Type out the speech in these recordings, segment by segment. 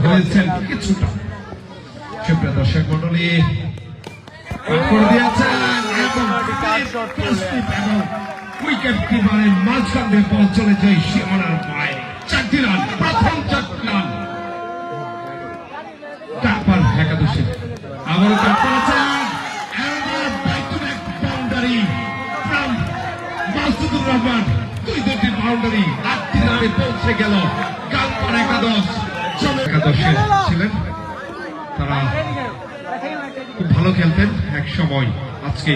হয়েছেন কিছুটা। সুপ্রিয় দর্শক মন্ডলী, করে দিয়েছেন এবং উইকেট কিপারের মাঝখান দিয়ে বল চলে যায় সীমানার বাইরে। 4টি রান, প্রথম 4টি রান। তারপর একাদশী আবারও কাট করেছেন। Back to back boundary from Masudur Rahman. 2-2টি বাউন্ডারি, 8টি রানে পৌঁছে গেল গালপার একাদশ। একাদশে ছিলেন তারা, খুব ভালো খেলতেন এক সময়। আজকে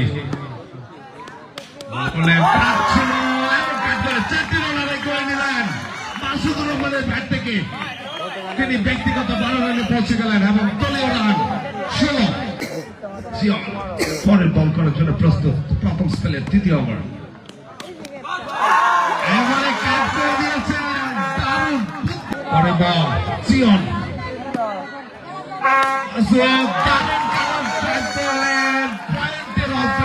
মাসুদুর রহমানের ব্যাট থেকে তিনি ব্যক্তিগত 12 রানে পৌঁছে গেলেন এবং দলীয় রান 16। পরের বল করার জন্য প্রস্তুত। প্রথম স্পেলের দ্বিতীয় ওভার এবারে কাট করে দিয়েছেন। দারুণ পরের বল জিয়ন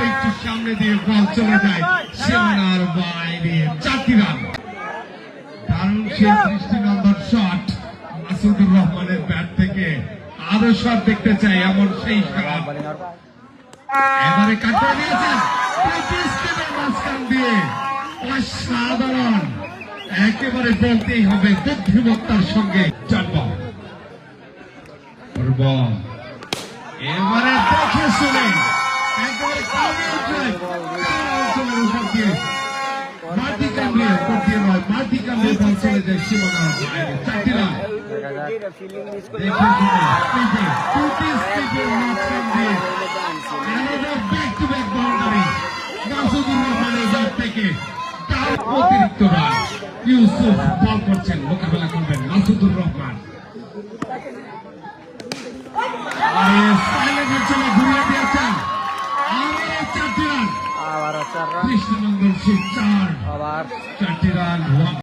একটু সামনে দিয়ে বল চলে যায় সীমানার বাইরে। 4টি রান। দারুণ সেই দৃষ্টিনন্দন শট মাসুদুর রহমানের ব্যাট থেকে। আরো শট দেখতে চাই এমন সেই শট। এবারে কাট করে দিয়েছেন মাঝখান দিয়ে। অসাধারণ, একেবারে বলতেই হবে বুদ্ধিমত্তার সঙ্গে জন্ম। এবারে দেখে শুনে একেবারে মাটি কামড়িয়ে করতে নয়, মাটি কামড়িয়ে বল চলে যায় সীমানার বাইরে। 4টি রান। মাসুদুর রহমানের ব্যাট থেকে তার অতিরিক্ত রান। ইউসুফ বল করছেন, মোকাবেলা করবেন মাসুদুর রহমান। ঘুরিয়ে দিয়েছেন। আবার 4টি রান। কৃষ্ণনন্দন 4। 4টি রান।